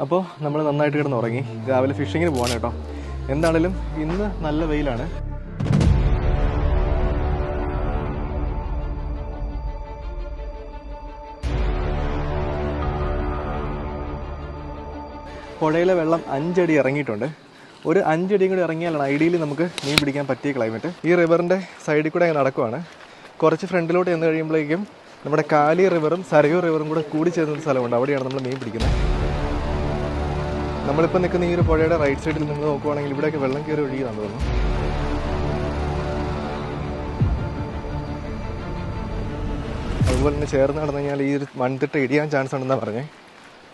അപ്പോൾ നമ്മൾ നന്നായിട്ട് കിടന്ന് ഉറങ്ങി. രാവിലെ ഫിഷിങ്ങിന് പോവാണ് കേട്ടോ. എന്താണേലും ഇന്ന് നല്ല വെയിലാണ്. പുഴയിലെ വെള്ളം 5 അടി ഇറങ്ങിയിട്ടുണ്ട്. ഒരു 5 അടിയും കൂടി ഇറങ്ങിയാലാണ് ഐഡിയലി നമുക്ക് മീൻ പിടിക്കാൻ പറ്റിയ ക്ലൈമറ്റ്. ഈ റിവറിൻ്റെ സൈഡിൽ കൂടെ അങ്ങനെ നടക്കുവാണ്. കുറച്ച് ഫ്രണ്ടിലോട്ട് ചെന്ന് കഴിയുമ്പോഴേക്കും നമ്മുടെ കാലി റിവറും സരയൂ റിവറും കൂടി ചേർന്നൊരു സ്ഥലമുണ്ട്. അവിടെയാണ് നമ്മൾ മീൻ പിടിക്കുന്നത്. നമ്മളിപ്പോൾ നിൽക്കുന്ന ഈ ഒരു പുഴയുടെ റൈറ്റ് സൈഡിൽ നിന്ന് നോക്കുവാണെങ്കിൽ ഇവിടെയൊക്കെ വെള്ളം കയറി ഒഴുകിയതാണെന്ന് തോന്നുന്നു. അതുപോലെ തന്നെ ചേർന്ന് നടന്നു കഴിഞ്ഞാൽ ഈ ഒരു മൺതിട്ട ഇടിയാൻ ചാൻസ് ഉണ്ടെന്നാണ് പറഞ്ഞത്.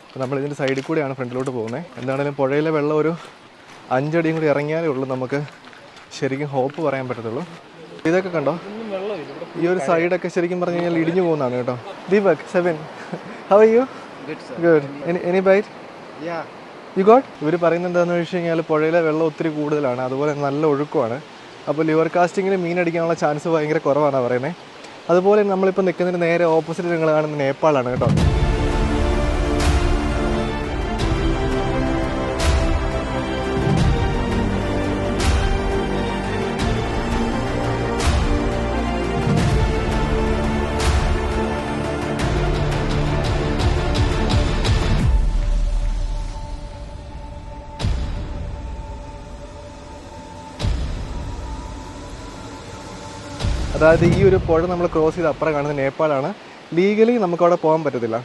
അപ്പോൾ നമ്മളിതിൻ്റെ സൈഡിൽ കൂടെയാണ് ഫ്രണ്ടിലോട്ട് പോകുന്നത്. എന്താണെങ്കിലും പുഴയിലെ വെള്ളം ഒരു 5 അടിയും കൂടി ഇറങ്ങിയാലേ ഉള്ളൂ നമുക്ക് ശരിക്കും ഹോപ്പ് പറയാൻ പറ്റത്തുള്ളൂ. ഇതൊക്കെ കണ്ടോ, ഈ ഒരു സൈഡൊക്കെ ശരിക്കും പറഞ്ഞു കഴിഞ്ഞാൽ ഇടിഞ്ഞു പോകുന്നതാണ് കേട്ടോ. Deepak, seven, how are you? Good. Any bite? You got? ഇവർ പറയുന്നത് എന്താണെന്ന് വെച്ച് കഴിഞ്ഞാൽ പുഴയിലെ വെള്ളം ഒത്തിരി കൂടുതലാണ്, അതുപോലെ നല്ല ഒഴുക്കുമാണ്. അപ്പോൾ ലിവർ കാസ്റ്റിങ്ങിൽ മീൻ അടിക്കാനുള്ള ചാൻസ് ഭയങ്കര കുറവാണെന്ന് പറയുന്നത്. അതുപോലെ നമ്മളിപ്പോൾ നിൽക്കുന്നതിന് നേരെ ഓപ്പോസിറ്റ് നിങ്ങൾ കാണുന്നത് നേപ്പാളാണ് കേട്ടോ. അതായത് ഈ ഒരു പുഴ നമ്മൾ ക്രോസ് ചെയ്ത് അപ്പുറം കാണുന്നത് നേപ്പാളാണ്. ലീഗലി നമുക്ക് അവിടെ പോകാൻ പറ്റത്തില്ല.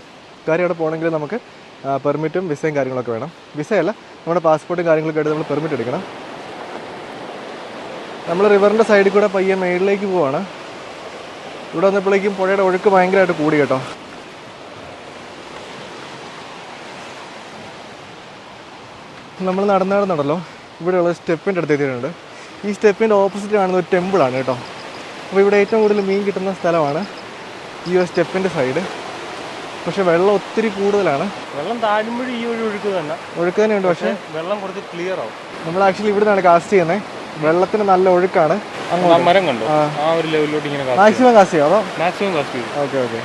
കാര്യം അവിടെ പോകണമെങ്കിൽ നമുക്ക് പെർമിറ്റും വിസയും കാര്യങ്ങളൊക്കെ വേണം. വിസയല്ല, നമ്മുടെ പാസ്പോർട്ടും കാര്യങ്ങളൊക്കെ ആയിട്ട് നമ്മൾ പെർമിറ്റ് എടുക്കണം. നമ്മൾ റിവറിൻ്റെ സൈഡിൽ കൂടെ പയ്യെ മേളിലേക്ക് പോവാണ്. ഇവിടെ വന്നപ്പോഴേക്കും പുഴയുടെ ഒഴുക്ക് ഭയങ്കരമായിട്ട് കൂടി കേട്ടോ. നമ്മൾ നടന്നല്ലോ, ഇവിടെയുള്ള സ്റ്റെപ്പിൻ്റെ അടുത്ത് എത്തിയിട്ടുണ്ട്. ഈ സ്റ്റെപ്പിൻ്റെ ഓപ്പോസിറ്റ് കാണുന്ന ഒരു ടെമ്പിളാണ് കേട്ടോ. അപ്പോൾ ഇവിടെ ഏറ്റവും കൂടുതൽ മീൻ കിട്ടുന്ന സ്ഥലമാണ് ഈ ഒരു സ്റ്റെപ്പിൻ്റെ സൈഡ്. പക്ഷെ വെള്ളം ഒത്തിരി കൂടുതലാണ്. വെള്ളം താഴുമ്പോഴും ഈ ഒരു ഒഴുക്ക് തന്നെയുണ്ട്. പക്ഷേ വെള്ളം കുറച്ച് ക്ലിയർ ആവും. നമ്മൾ ആക്ച്വലി ഇവിടെ നിന്നാണ് കാസ്റ്റ് ചെയ്യുന്നത്. വെള്ളത്തിന് നല്ല ഒഴുക്കാണ്. മരം കണ്ടോ, ആ ഒരു ലെവലിലോട്ട് ഇങ്ങനെ മാക്സിമം കാസ്റ്റ് ചെയ്യാം. അതോ മാക്സിമം കാസ്റ്റ് ചെയ്യും. ഓക്കെ.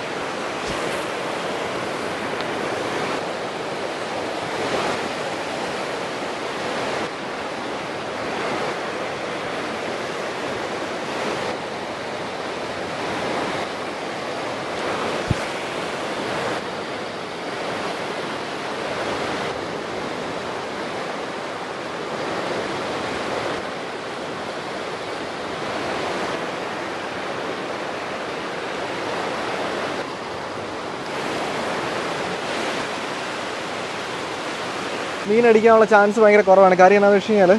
മീൻ അടിക്കാനുള്ള ചാൻസ് ഭയങ്കര കുറവാണ്. കാര്യം എന്താണെന്ന് വെച്ച് കഴിഞ്ഞാൽ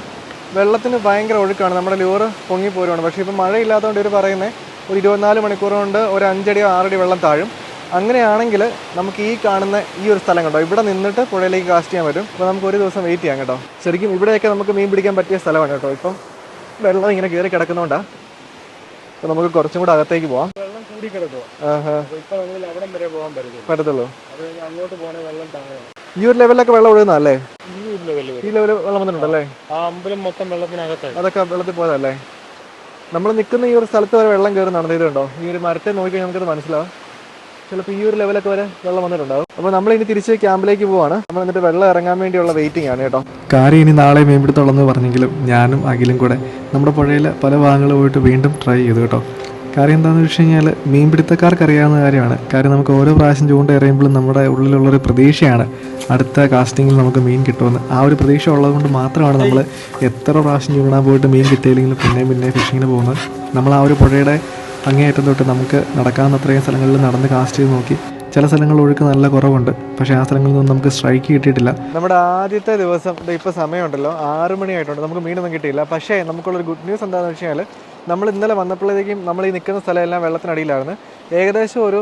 വെള്ളത്തിന് ഭയങ്കര ഒഴുക്കാണ്. നമ്മുടെ ലൂർ പൊങ്ങിപ്പോരുവാണ്. പക്ഷേ ഇപ്പം മഴയില്ലാത്തതുകൊണ്ട് ഇവർ പറയുന്നത് ഒരു 24 മണിക്കൂർ കൊണ്ട് ഒരു 5 അടിയോ 6 അടി വെള്ളം താഴും. അങ്ങനെയാണെങ്കിൽ നമുക്ക് ഈ കാണുന്ന ഈ ഒരു സ്ഥലം കണ്ടോ, ഇവിടെ നിന്നിട്ട് പുഴയിലേക്ക് കാസ്റ്റ് ചെയ്യാൻ പറ്റും. അപ്പോൾ നമുക്ക് ഒരു ദിവസം വെയിറ്റ് ചെയ്യാം കേട്ടോ. ശരിക്കും ഇവിടെയൊക്കെ നമുക്ക് മീൻ പിടിക്കാൻ പറ്റിയ സ്ഥലമാണ് കേട്ടോ. ഇപ്പം വെള്ളം ഇങ്ങനെ കയറി കിടക്കുന്നതുകൊണ്ടാണ്. അപ്പോൾ നമുക്ക് കുറച്ചും കൂടെ അകത്തേക്ക് പോവാം. വെള്ളം കൂടി കിടക്കുക. ഇപ്പം നമ്മൾ അവിടം വരെ പോകാൻ പറ്റത്തുള്ളൂ. അത് അങ്ങോട്ട് പോകണ വെള്ളം താഴെയാണ്. ഈ ഒരു ലെവലിലൊക്കെ വെള്ളം ഒഴുകുന്നതല്ലേ? ഈ ലെവൽ വെള്ളം വന്നിട്ടുണ്ടല്ലേ? ആ അമ്പലം മൊത്തം വെള്ളത്തിനകത്തായി. അതൊക്കെ വെള്ളത്തിൽ പോയതല്ലേ? നമ്മൾ നിൽക്കുന്ന ഈ ഒരു സ്ഥലത്ത് വരെ വെള്ളം കയറി നടന്നിട്ടുണ്ടോ? ഈ ഒരു മരത്തെ നോക്കി നമുക്കത് മനസ്സിലാവും. ചിലപ്പോൾ ഈ ഒരു ലെവലൊക്കെ വരെ വെള്ളം വന്നിട്ടുണ്ടാവും. അപ്പോൾ നമ്മൾ ഇനി തിരിച്ച് ക്യാമ്പിലേക്ക് പോവാണ്. നമ്മൾ എന്നിട്ട് വെള്ളം ഇറങ്ങാൻ വേണ്ടിയുള്ള വെയിറ്റിംഗ് ആണ് കേട്ടോ. കാര്യം ഇനി നാളെ മീൻപിടുത്തമുള്ളെന്ന് പറഞ്ഞെങ്കിലും ഞാനും അഖിലും കൂടെ നമ്മുടെ പുഴയിലെ പല ഭാഗങ്ങളിൽ പോയിട്ട് വീണ്ടും ട്രൈ ചെയ്തു കേട്ടോ. കാര്യം എന്താണെന്ന് വെച്ച് കഴിഞ്ഞാൽ മീൻപിടുത്തക്കാർക്ക് അറിയാവുന്ന കാര്യമാണ്. കാര്യം നമുക്ക് ഓരോ പ്രാവശ്യം ചൂണ്ട എറിയുമ്പോഴും നമ്മുടെ ഉള്ളിലുള്ളൊരു പ്രതീക്ഷയാണ് അടുത്ത കാസ്റ്റിങ്ങിൽ നമുക്ക് മീൻ കിട്ടുമെന്ന്. ആ ഒരു പ്രതീക്ഷ ഉള്ളതുകൊണ്ട് മാത്രമാണ് നമ്മൾ എത്ര പ്രാവശ്യം ചൂണ്ടാൻ പോയിട്ട് മീൻ കിട്ടിയില്ലെങ്കിലും പിന്നെ ഫിഷിങ്ങിന് പോകുന്നത്. നമ്മൾ ആ ഒരു പുഴയുടെ അങ്ങേയറ്റം തൊട്ട് നമുക്ക് നടക്കാവുന്ന അത്രയും സ്ഥലങ്ങളിൽ നടന്ന് കാസ്റ്റ് ചെയ്ത് നോക്കി. ചില സ്ഥലങ്ങളിൽ ഒഴുക്ക് നല്ല കുറവുണ്ട്. പക്ഷേ ആ സ്ഥലങ്ങളിൽ നിന്നും നമുക്ക് സ്ട്രൈക്ക് കിട്ടിയിട്ടില്ല. നമ്മുടെ ആദ്യത്തെ ദിവസം ഇപ്പോൾ സമയമുണ്ടല്ലോ, 6 മണിയായിട്ടുണ്ട്. നമുക്ക് മീനൊന്നും കിട്ടിയില്ല. പക്ഷേ നമുക്കുള്ളൊരു ഗുഡ് ന്യൂസ് എന്താണെന്ന് വെച്ച് കഴിഞ്ഞാൽ നമ്മൾ ഇന്നലെ വന്നപ്പോഴത്തേക്കും നമ്മൾ ഈ നിൽക്കുന്ന സ്ഥലമെല്ലാം വെള്ളത്തിനടിയിലായിരുന്നു. ഏകദേശം ഒരു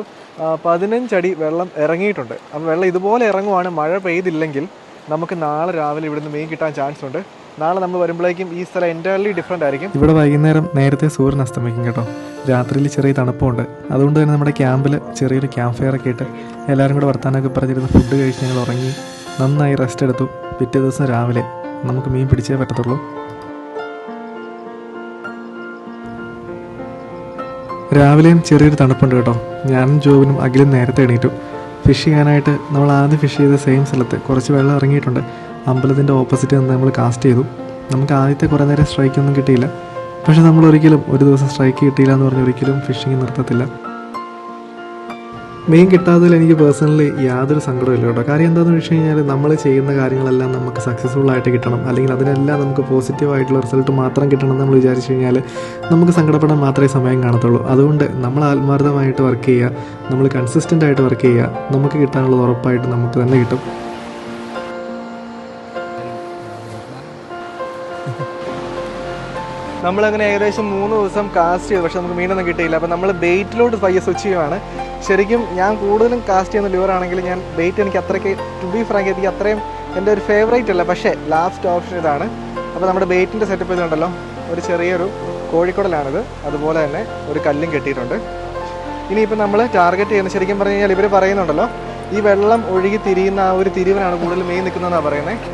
15 അടി വെള്ളം ഇറങ്ങിയിട്ടുണ്ട്. അപ്പോൾ വെള്ളം ഇതുപോലെ ഇറങ്ങുവാണ്. മഴ പെയ്തില്ലെങ്കിൽ നമുക്ക് നാളെ രാവിലെ ഇവിടുന്ന് മീൻ കിട്ടാൻ ചാൻസ് ഉണ്ട്. നാളെ നമ്മൾ വരുമ്പോഴേക്കും ഈ സ്ഥലം എൻറ്റയർലി ഡിഫറെൻ്റ് ആയിരിക്കും. ഇവിടെ വൈകുന്നേരം നേരത്തെ സൂര്യൻ അസ്തമിക്കും കേട്ടോ. രാത്രിയിൽ ചെറിയ തണുപ്പുണ്ട്. അതുകൊണ്ട് തന്നെ നമ്മുടെ ക്യാമ്പിൽ ചെറിയൊരു ക്യാമ്പ് ഫയർ ഒക്കെ ഇട്ട് എല്ലാവരും കൂടെ വർത്താനൊക്കെ പറഞ്ഞിരുന്ന് ഫുഡ് കഴിച്ച് ഞങ്ങൾ ഉറങ്ങി നന്നായി റെസ്റ്റ് എടുത്തു. പിറ്റേ ദിവസം രാവിലെ നമുക്ക് മീൻ പിടിച്ചേ പറ്റത്തുള്ളൂ. രാവിലെയും ചെറിയൊരു തണുപ്പുണ്ട് കേട്ടോ. ഞാനും ജോബിനും അഖിലും നേരത്തെ എണീറ്റു. ഫിഷ് ചെയ്യാനായിട്ട് നമ്മൾ ആദ്യം ഫിഷ് ചെയ്ത സെയിം സ്ഥലത്ത് കുറച്ച് വെള്ളം ഇറങ്ങിയിട്ടുണ്ട്. അമ്പലത്തിൻ്റെ ഓപ്പോസിറ്റ് നിന്ന് നമ്മൾ കാസ്റ്റ് ചെയ്തു. നമുക്ക് ആദ്യത്തെ കുറേ നേരം സ്ട്രൈക്കൊന്നും കിട്ടിയില്ല. പക്ഷെ നമ്മൾ ഒരിക്കലും ഒരു ദിവസം സ്ട്രൈക്ക് കിട്ടിയില്ല എന്ന് പറഞ്ഞ് ഒരിക്കലും ഫിഷിങ് നിർത്തത്തില്ല. മീൻ കിട്ടാത്തതിൽ എനിക്ക് പേഴ്സണലി യാതൊരു സങ്കടമില്ല കേട്ടോ. കാര്യം എന്താണെന്ന് വെച്ച് കഴിഞ്ഞാൽ നമ്മൾ ചെയ്യുന്ന കാര്യങ്ങളെല്ലാം നമുക്ക് സക്സസ്ഫുൾ ആയിട്ട് കിട്ടണം, അല്ലെങ്കിൽ അതിനെല്ലാം നമുക്ക് പോസിറ്റീവായിട്ടുള്ള റിസൾട്ട് മാത്രം കിട്ടണം എന്ന് നമ്മൾ വിചാരിച്ചു കഴിഞ്ഞാൽ നമുക്ക് സങ്കടപ്പെടാൻ മാത്രമേ സമയം കാണത്തുള്ളൂ. അതുകൊണ്ട് നമ്മൾ ആത്മാർത്ഥമായിട്ട് വർക്ക് ചെയ്യുക, നമ്മൾ കൺസിസ്റ്റൻ്റ് ആയിട്ട് വർക്ക് ചെയ്യുക. നമുക്ക് കിട്ടാനുള്ളത് ഉറപ്പായിട്ട് നമുക്ക് തന്നെ കിട്ടും. നമ്മളങ്ങനെ ഏകദേശം 3 ദിവസം കാസ്റ്റ് ചെയ്തു, പക്ഷെ നമുക്ക് മീനൊന്നും കിട്ടിയില്ല. അപ്പോൾ നമ്മൾ ബെയ്റ്റിലോട്ട് പയ്യെ സ്വിച്ച് ചെയ്യുവാണ്. ശരിക്കും ഞാൻ കൂടുതലും കാസ്റ്റ് ചെയ്യുന്ന ലിവറാണെങ്കിൽ ഞാൻ ബെയ്റ്റ് എനിക്ക് അത്രയ്ക്ക്, ടു ബി ഫ്രാങ്ക്, എനിക്ക് അത്രയും എൻ്റെ ഒരു ഫേവറേറ്റ് അല്ല. പക്ഷേ ലാസ്റ്റ് ഓപ്ഷൻ ഇതാണ്. അപ്പോൾ നമ്മുടെ ബെയ്റ്റിൻ്റെ സെറ്റപ്പ് ഇതുണ്ടല്ലോ, ഒരു ചെറിയൊരു കോഴിക്കുടലാണിത്. അതുപോലെ തന്നെ ഒരു കല്ലും കെട്ടിയിട്ടുണ്ട്. ഇനിയിപ്പോൾ നമ്മൾ ടാർഗറ്റ് ചെയ്യുന്നത് ശരിക്കും പറഞ്ഞു കഴിഞ്ഞാൽ ഇവർ പറയുന്നുണ്ടല്ലോ, ഈ വെള്ളം ഒഴുകി തിരിയുന്ന ആ ഒരു തിരിവിനാണ് കൂടുതൽ മീൻ നിൽക്കുന്നതെന്നാണ് പറയുന്നത്.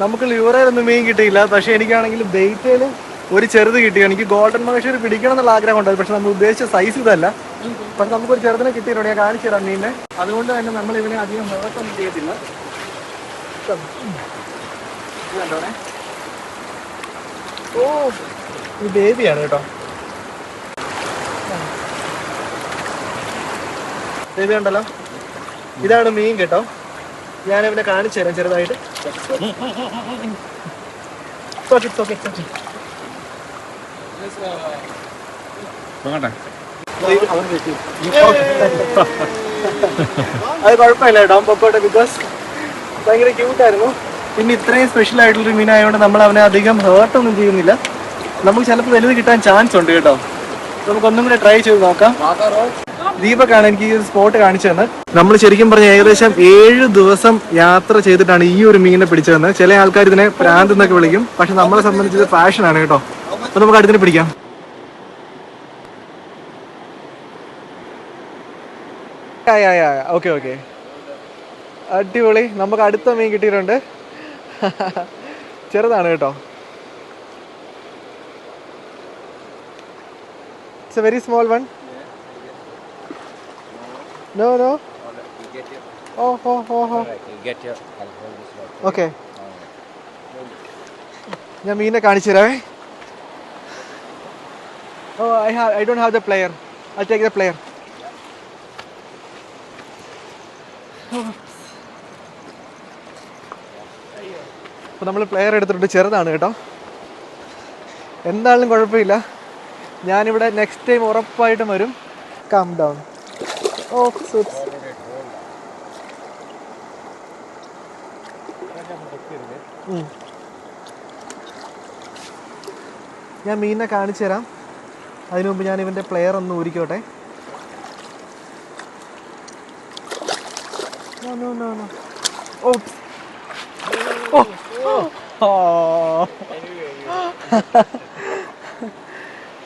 നമുക്ക് ലിവറേലൊന്നും മീൻ കിട്ടിയില്ല. പക്ഷെ എനിക്കാണെങ്കിൽ ബെയ്റ്റേൽ ഒരു ചെറുത് കിട്ടി. എനിക്ക് ഗോൾഡൻ മഹേശ്വരി പിടിക്കണം എന്നുള്ള ആഗ്രഹം ഉണ്ടായി. പക്ഷെ നമ്മൾ ഉദ്ദേശിച്ച സൈസ് ഇതല്ല. പക്ഷെ നമുക്കൊരു ചെറുതിനെ കിട്ടിയിട്ടുണ്ട്. ഞാൻ കാണിച്ചു തരാം മീനിനെ. അതുകൊണ്ട് തന്നെ നമ്മൾ ഇവനെ അധികം ഹേർട്ടൊന്നും ചെയ്യത്തില്ല. കണ്ടോണേ, ഓ ഈ ബേബിയാണ് കേട്ടോ. ബേബി ഉണ്ടല്ലോ, ഇതാണ് മീൻ കേട്ടോ. ഞാനിവനെ കാണിച്ചു തരാം ചെറുതായിട്ട്. അത് കുഴപ്പമില്ല കേട്ടോ, പൊക്കോട്ടെ. ബിക്കോസ് ഭയങ്കര ക്യൂട്ടായിരുന്നു. പിന്നെ ഇത്രയും സ്പെഷ്യൽ ആയിട്ടുള്ളൊരു മീനായതുകൊണ്ട് നമ്മൾ അവനെ അധികം ഹേർട്ടൊന്നും ചെയ്യുന്നില്ല. നമുക്ക് ചിലപ്പോൾ വലുത് കിട്ടാൻ ചാൻസ് ഉണ്ട് കേട്ടോ. നമുക്കൊന്നും കൂടെ ട്രൈ ചെയ്ത് നോക്കാം. ദീപക്കാണ് എനിക്ക് ഈ ഒരു സ്പോട്ട് കാണിച്ചു തന്നത്. നമ്മൾ ശരിക്കും പറഞ്ഞ ഏകദേശം 7 ദിവസം യാത്ര ചെയ്തിട്ടാണ് ഈ ഒരു മീനിനെ പിടിച്ചതെന്ന്. ചില ആൾക്കാർ ഇതിനെ പ്രാന്ത് എന്നൊക്കെ വിളിക്കും, പക്ഷെ നമ്മളെ സംബന്ധിച്ച് പാഷനാണ് കേട്ടോ. അപ്പൊ നമുക്ക് അടുത്തിനെ പിടിക്കാം. ഓക്കെ ഓക്കെ, അടിപൊളി. നമുക്ക് അടുത്ത മീൻ കിട്ടിയിട്ടുണ്ട്. ചെറുതാണ് കേട്ടോ. It's A very small one. No. Oh. Okay. ഞാൻ മീനെ കാണിച്ചു തരാവേ. Oh, I don't have the player. I'll take the player. അപ്പോൾ നമ്മൾ പ്ലെയർ എടുത്തിട്ടുണ്ട്. ചെറുതാണ് കേട്ടോ. എന്തായാലും കുഴപ്പമില്ല. ഞാനിവിടെ നെക്സ്റ്റ് ടൈം ഉറപ്പായിട്ടും വരും. Calm down. Oh, suits. ഞാൻ മീനിനെ കാണിച്ചു തരാം. അതിനു മുമ്പ് ഞാൻ ഇവൻ്റെ പ്ലെയർ ഒന്ന് ഊരിക്കോട്ടെ.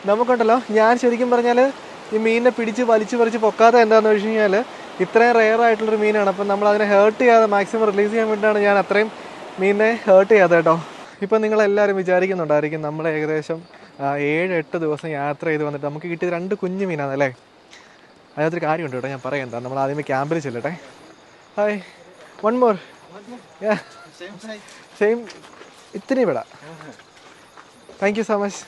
നമുക്കുണ്ടല്ലോ, ഞാൻ ശരിക്കും പറഞ്ഞാൽ ഈ മീനിനെ പിടിച്ച് വലിച്ചു പറിച്ച് പൊക്കാതെ എന്താണെന്ന് വെച്ച് കഴിഞ്ഞാൽ ഇത്രയും റെയർ ആയിട്ടുള്ളൊരു മീനാണ്. അപ്പം നമ്മൾ അതിനെ ഹേർട്ട് ചെയ്യാതെ മാക്സിമം റിലീസ് ചെയ്യാൻ വേണ്ടിയിട്ടാണ് ഞാൻ അത്രയും മീനിനെ ഹേർട്ട് ചെയ്യാതെ കേട്ടോ. ഇപ്പം നിങ്ങളെല്ലാവരും വിചാരിക്കുന്നുണ്ടായിരിക്കും നമ്മൾ ഏകദേശം 7-8 ദിവസം യാത്ര ചെയ്ത് വന്നിട്ട് നമുക്ക് കിട്ടിയത് 2 കുഞ്ഞു മീനാണല്ലേ. അതിനകത്തൊരു കാര്യമുണ്ട് കേട്ടോ, ഞാൻ പറയാം. എന്താ, നമ്മൾ ആദ്യമേ ക്യാമ്പിൽ ചെല്ലട്ടെ. Hi, one more. സെയിം ഇത്തിരി വിട. Thank you so much.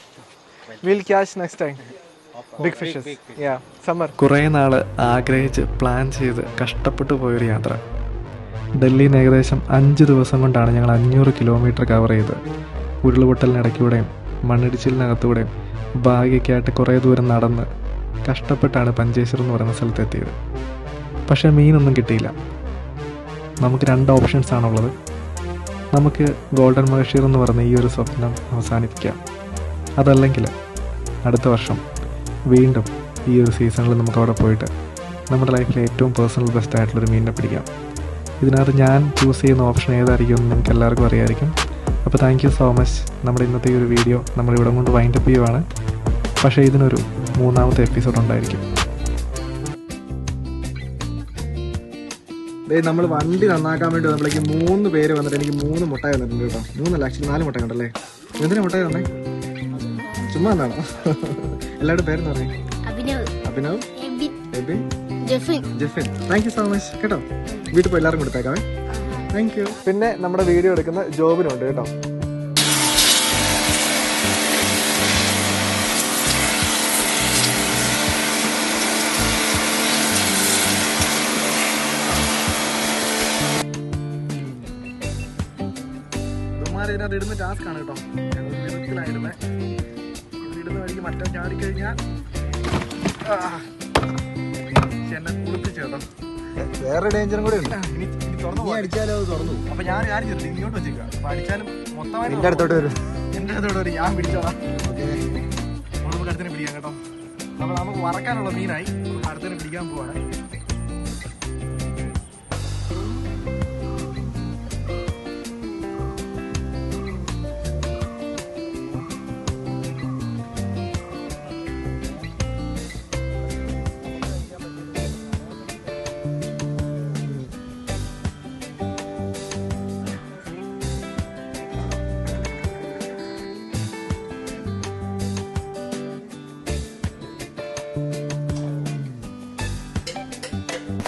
Will catch next time big fishes. Summer. കുറേ നാൾ ആഗ്രഹിച്ച് പ്ലാൻ ചെയ്ത് കഷ്ടപ്പെട്ടു പോയൊരു യാത്ര. ഡൽഹിയിൽ നിന്ന് ഏകദേശം 5 ദിവസം കൊണ്ടാണ് ഞങ്ങൾ 500 കിലോമീറ്റർ കവർ ചെയ്ത്. ഉരുളുപൊട്ടലിനിടയ്ക്കൂടെയും മണ്ണിടിച്ചിലിനകത്തൂടെയും ഭാഗ്യക്കായിട്ട് കുറേ ദൂരം നടന്ന് കഷ്ടപ്പെട്ടാണ് പഞ്ചേശ്വർ എന്ന് പറയുന്ന സ്ഥലത്തെത്തിയത്. പക്ഷേ മീനൊന്നും കിട്ടിയില്ല. നമുക്ക് 2 ഓപ്ഷൻസാണുള്ളത്. നമുക്ക് ഗോൾഡൻ മഹേശ്വർ എന്ന് പറയുന്ന ഈ ഒരു സ്വപ്നം അവസാനിപ്പിക്കാം. അതല്ലെങ്കിൽ അടുത്ത വർഷം വീണ്ടും ഈ ഒരു സീസണിൽ നമുക്ക് അവിടെ പോയിട്ട് നമ്മുടെ ലൈഫിലെ ഏറ്റവും പേഴ്സണൽ ബെസ്റ്റ് ആയിട്ടുള്ളൊരു മീനിനെ പിടിക്കാം. ഇതിനകത്ത് ഞാൻ ചൂസ് ചെയ്യുന്ന ഓപ്ഷൻ ഏതായിരിക്കും എന്ന് നിങ്ങൾക്ക് എല്ലാവർക്കും അറിയാമായിരിക്കും. അപ്പോൾ താങ്ക് യു സോ മച്ച്. നമ്മുടെ ഇന്നത്തെ ഈ ഒരു വീഡിയോ നമ്മളിവിടെ കൊണ്ട് വൈൻഡപ്പ് ചെയ്യുവാണ്. പക്ഷേ ഇതിനൊരു 3ാമത്തെ എപ്പിസോഡ് ഉണ്ടായിരിക്കും. നമ്മൾ വണ്ടി നന്നാക്കാൻ വേണ്ടി വന്നപ്പോഴേക്ക് 3 പേര് വന്നിട്ട് എനിക്ക് 3 മുട്ടായി തന്നിട്ടുണ്ട് കേട്ടോ. 3 ആക്ച്വലി 4 മുട്ടായി ഉണ്ടല്ലേ. എന്തിനാ മുട്ടായി തന്നെ? ചുമ്മാ എന്താണോ? എല്ലാവരുടെ പേരെന്ന് പറയും. Abhinav, Ebin, Jefin. Thank you so much കേട്ടോ. വീട്ടിൽ പോയി എല്ലാവരും കൊടുത്തേക്കാവേ. Thank you. പിന്നെ നമ്മുടെ വീഡിയോ എടുക്കുന്ന ജോബിനുണ്ട് കേട്ടോ. ഇതിനകത്ത് ഇടുന്ന ടാസ്ക് ആണ് കേട്ടോ. ഞങ്ങൾ വിധത്തിലായിരുന്നേ. ഇടുന്ന വഴിക്ക് മറ്റേ ചാടിക്കഴിഞ്ഞാൽ എന്നെ കുളിപ്പിച്ചു കേട്ടോ. വേറെ ഡേഞ്ചറും കൂടെ ഉണ്ട്. ഇനി അടിച്ചാലും അത് തുറന്നു. അപ്പൊ ഞാൻ ചെയ്തിട്ട് ഇങ്ങോട്ട് വെച്ചേക്കാം. അപ്പൊ അടിച്ചാലും മൊത്തമായിട്ട് എന്റെ അടുത്തോട്ട് വരും. ഞാൻ പിടിച്ചോളാം. ഓക്കെ, നമുക്ക് അടുത്തന്നെ പിടിക്കാം കേട്ടോ. അപ്പൊ നമുക്ക് വറക്കാനുള്ള മീനായി അടുത്തന്നെ പിടിക്കാൻ പോവാണ്.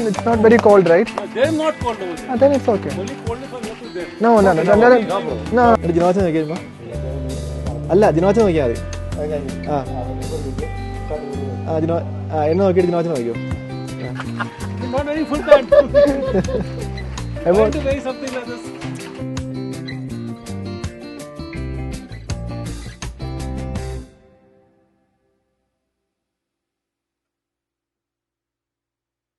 It's not very cold, right? They're not cold over there. Then it's okay. Only cold for you there. No. ജിനോച്ച നോക്കിയാ അല്ല, ജിനോച്ച നോക്കിയാൽ മതി. എന്നെ നോക്കിയിട്ട് ജിനോച്ച നോക്കിയോ. Not very full time. I want to weigh something like this.